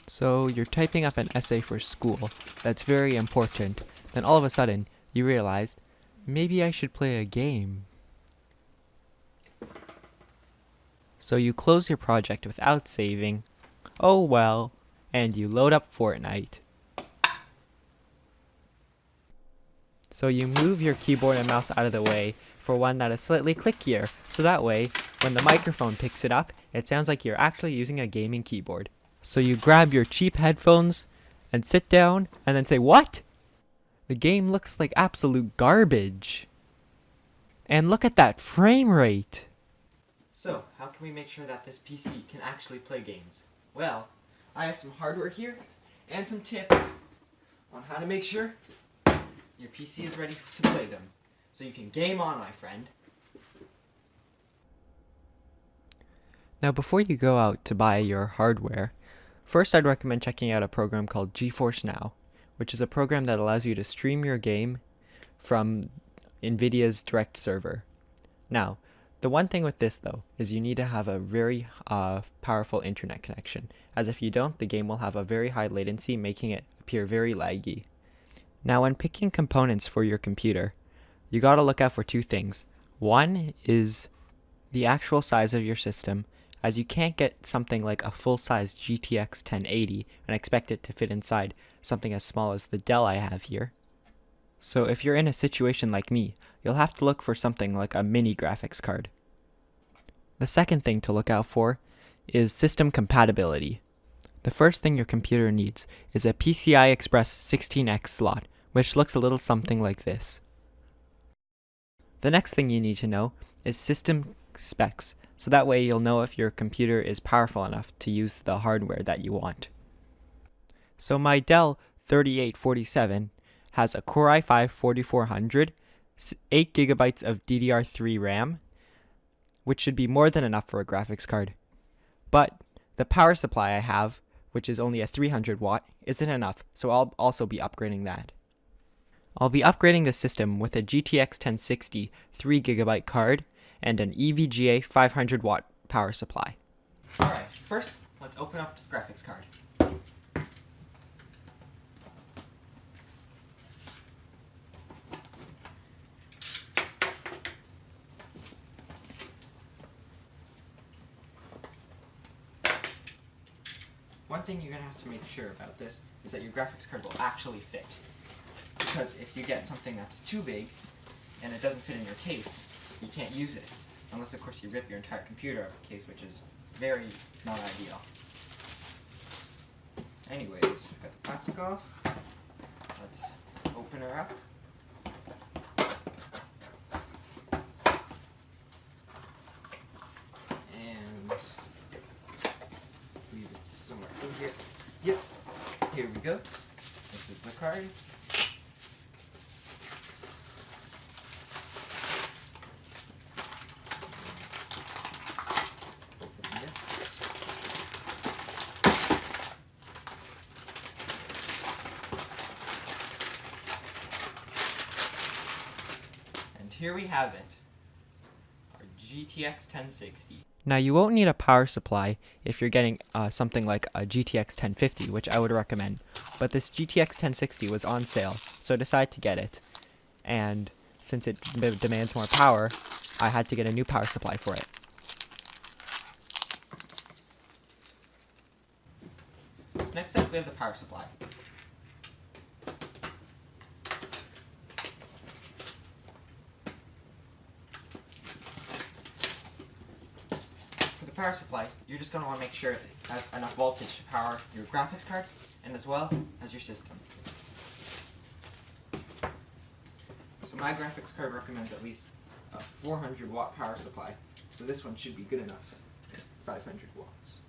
So you're typing up an essay for school that's very important, then all of a sudden you realized, maybe I should play a game. So you close your project without saving, oh well, and you load up Fortnite. So you move your keyboard and mouse out of the way for one that is slightly clickier, so that way, when the microphone picks it up, it sounds like you're actually using a gaming keyboard. So you grab your cheap headphones and sit down and then say, "What? The game looks like absolute garbage. And look at that frame rate." So, how can we make sure that this PC can actually play games? Well, I have some hardware here and some tips on how to make sure your PC is ready to play them. So you can game on, my friend. Now before you go out to buy your hardware, first I'd recommend checking out a program called GeForce Now, which is a program that allows you to stream your game from NVIDIA's direct server. Now, the one thing with this though is you need to have a very powerful internet connection, as if you don't, the game will have a very high latency, making it appear very laggy. Now when picking components for your computer, you gotta look out for two things. One is the actual size of your system, as you can't get something like a full-size GTX 1080 and expect it to fit inside something as small as the Dell I have here. So if you're in a situation like me, you'll have to look for something like a mini graphics card. The second thing to look out for is system compatibility. The first thing your computer needs is a PCI Express 16X slot, which looks a little something like this. The next thing you need to know is system specs, so that way you'll know if your computer is powerful enough to use the hardware that you want. So my Dell 3847 has a Core i5 4400, 8GB of DDR3 RAM, which should be more than enough for a graphics card. But the power supply I have, which is only a 300 watt, isn't enough, so I'll also be upgrading that. I'll be upgrading the system with a GTX 1060 3GB card and an EVGA 500 watt power supply. Alright, first, let's open up this graphics card. One thing you're going to have to make sure about this is that your graphics card will actually fit. Because if you get something that's too big and it doesn't fit in your case, you can't use it. Unless, of course, you rip your entire computer out of the case, which is very not ideal. Anyways, we've got the plastic off. Let's open her up. And leave it somewhere in here. Yep, here we go. This is the card. Here we have it, our GTX 1060. Now you won't need a power supply if you're getting something like a GTX 1050, which I would recommend. But this GTX 1060 was on sale, so I decided to get it. And since it demands more power, I had to get a new power supply for it. Next up, we have the power supply. Power supply, you're just going to want to make sure it has enough voltage to power your graphics card and as well as your system. So my graphics card recommends at least a 400 watt power supply, so this one should be good enough, 500 watts.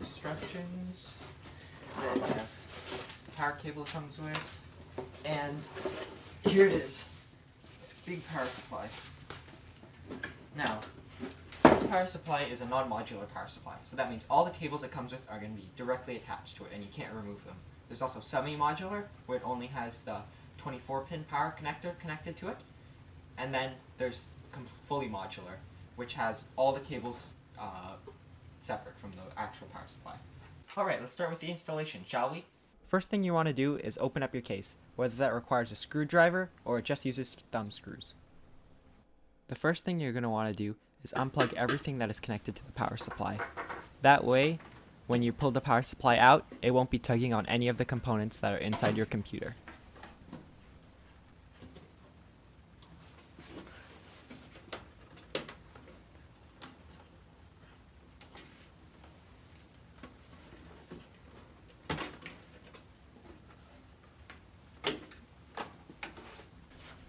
Instructions. Then we have power cable it comes with, and here it is. Big power supply. Now, this power supply is a non-modular power supply, so that means all the cables it comes with are going to be directly attached to it, and you can't remove them. There's also semi-modular, where it only has the 24-pin power connector connected to it, and then there's fully modular, which has all the cables separate from the actual power supply. Alright, let's start with the installation, shall we? First thing you want to do is open up your case, whether that requires a screwdriver or it just uses thumb screws. The first thing you're going to want to do is unplug everything that is connected to the power supply. That way, when you pull the power supply out, it won't be tugging on any of the components that are inside your computer.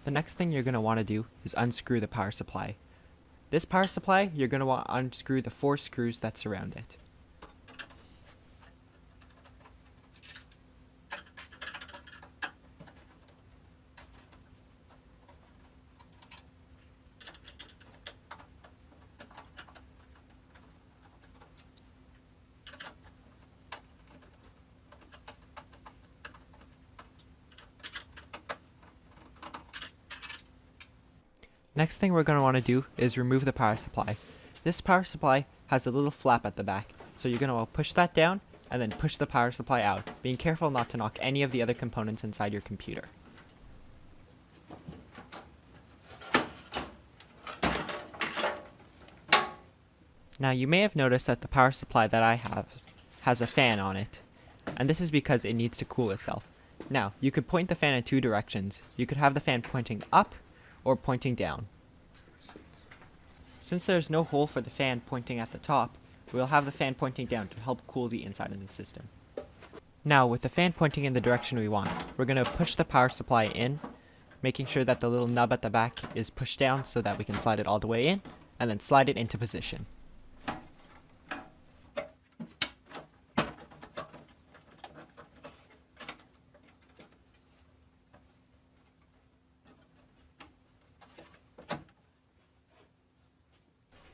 The next thing you're going to want to do is unscrew the power supply. This power supply, you're going to want to unscrew the 4 screws that surround it. Next thing we're going to want to do is remove the power supply. This power supply has a little flap at the back, so you're going to push that down and then push the power supply out, being careful not to knock any of the other components inside your computer. Now you may have noticed that the power supply that I have has a fan on it, and this is because it needs to cool itself. Now, you could point the fan in 2 directions. You could have the fan pointing up or pointing down. Since there's no hole for the fan pointing at the top, we'll have the fan pointing down to help cool the inside of the system. Now, with the fan pointing in the direction we want, we're going to push the power supply in, making sure that the little nub at the back is pushed down so that we can slide it all the way in, and then slide it into position.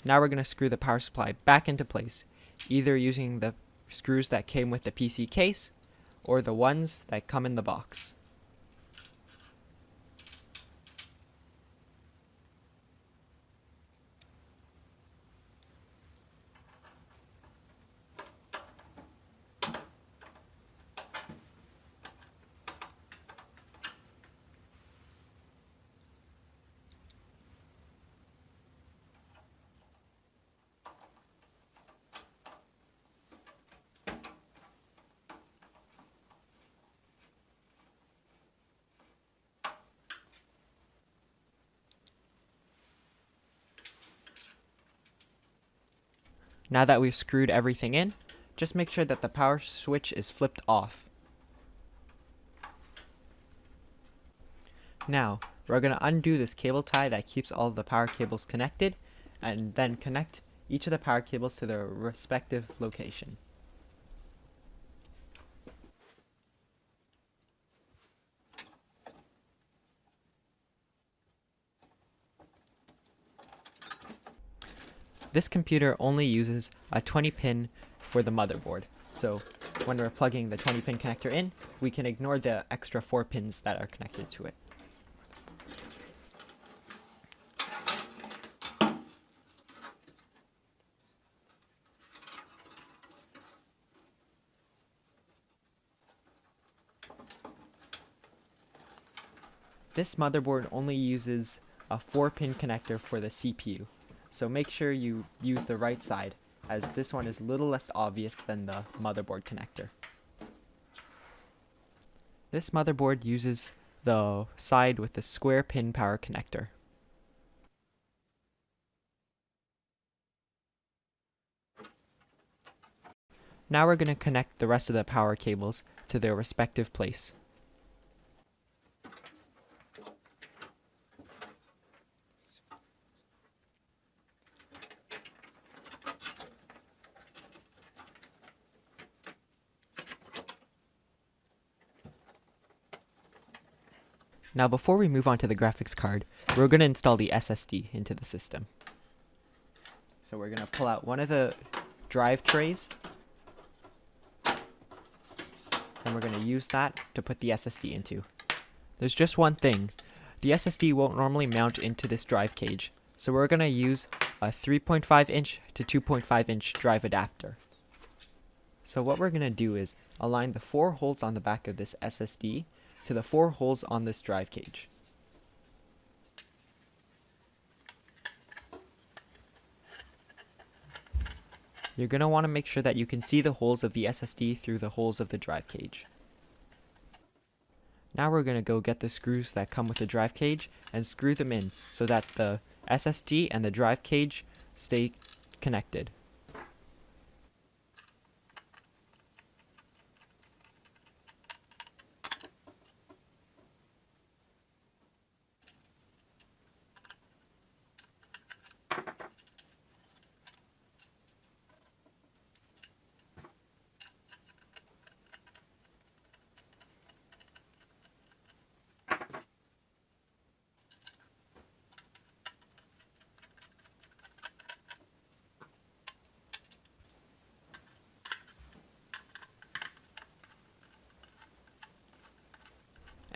Now we're going to screw the power supply back into place, either using the screws that came with the PC case or the ones that come in the box. Now that we've screwed everything in, just make sure that the power switch is flipped off. Now, we're going to undo this cable tie that keeps all of the power cables connected, and then connect each of the power cables to their respective location. This computer only uses a 20-pin for the motherboard, so when we're plugging the 20-pin connector in, we can ignore the extra 4 pins that are connected to it. This motherboard only uses a 4-pin connector for the CPU. So make sure you use the right side, as this one is a little less obvious than the motherboard connector. This motherboard uses the side with the square pin power connector. Now we're going to connect the rest of the power cables to their respective place. Now before we move on to the graphics card, we're going to install the SSD into the system. So we're going to pull out one of the drive trays, and we're going to use that to put the SSD into. There's just one thing. The SSD won't normally mount into this drive cage, so we're going to use a 3.5 inch to 2.5 inch drive adapter. So what we're going to do is align the 4 holes on the back of this SSD to the 4 holes on this drive cage. You're going to want to make sure that you can see the holes of the SSD through the holes of the drive cage. Now we're going to go get the screws that come with the drive cage and screw them in so that the SSD and the drive cage stay connected.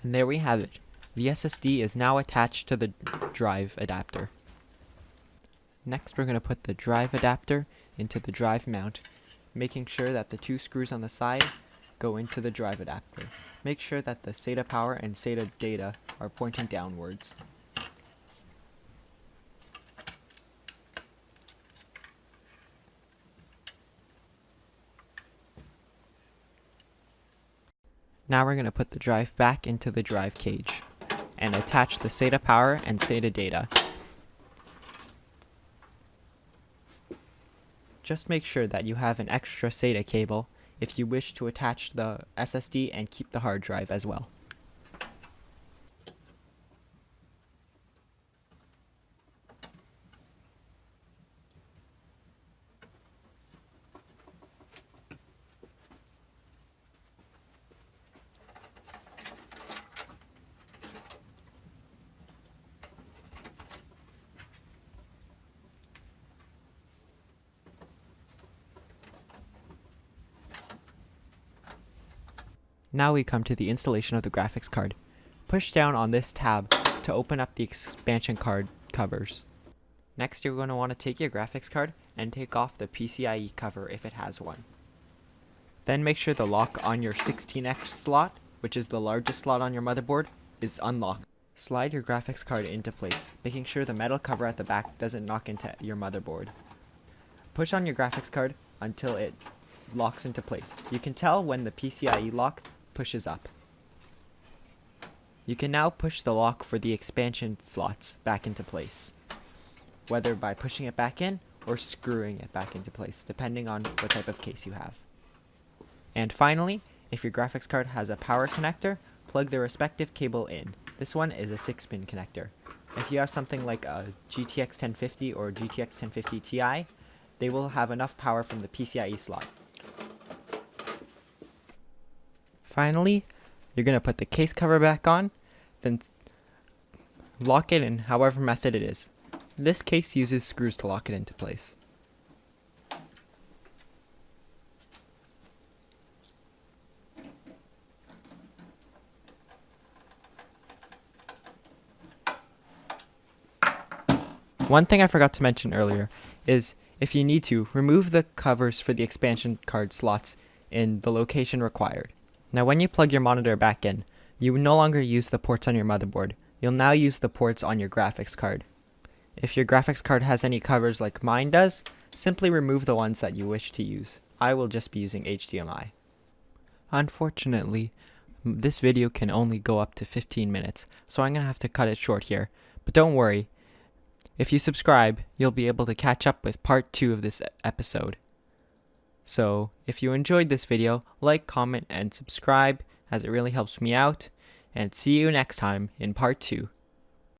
And there we have it. The SSD is now attached to the drive adapter. Next we're going to put the drive adapter into the drive mount, making sure that the 2 screws on the side go into the drive adapter. Make sure that the SATA power and SATA data are pointing downwards. Now we're going to put the drive back into the drive cage and attach the SATA power and SATA data. Just make sure that you have an extra SATA cable if you wish to attach the SSD and keep the hard drive as well. Now we come to the installation of the graphics card. Push down on this tab to open up the expansion card covers. Next, you're going to want to take your graphics card and take off the PCIe cover if it has one. Then make sure the lock on your 16X slot, which is the largest slot on your motherboard, is unlocked. Slide your graphics card into place, making sure the metal cover at the back doesn't knock into your motherboard. Push on your graphics card until it locks into place. You can tell when the PCIe lock pushes up. You can now push the lock for the expansion slots back into place, whether by pushing it back in or screwing it back into place, depending on what type of case you have. And finally, if your graphics card has a power connector, plug the respective cable in. This one is a 6-pin connector. If you have something like a GTX 1050 or GTX 1050 Ti, they will have enough power from the PCIe slot. Finally, you're going to put the case cover back on, then lock it in however method it is. This case uses screws to lock it into place. One thing I forgot to mention earlier is, if you need to, remove the covers for the expansion card slots in the location required. Now when you plug your monitor back in, you will no longer use the ports on your motherboard. You'll now use the ports on your graphics card. If your graphics card has any covers like mine does, simply remove the ones that you wish to use. I will just be using HDMI. Unfortunately, this video can only go up to 15 minutes, so I'm going to have to cut it short here. But don't worry, if you subscribe, you'll be able to catch up with part 2 of this episode. So, if you enjoyed this video, like, comment, and subscribe, as it really helps me out, and see you next time in part 2.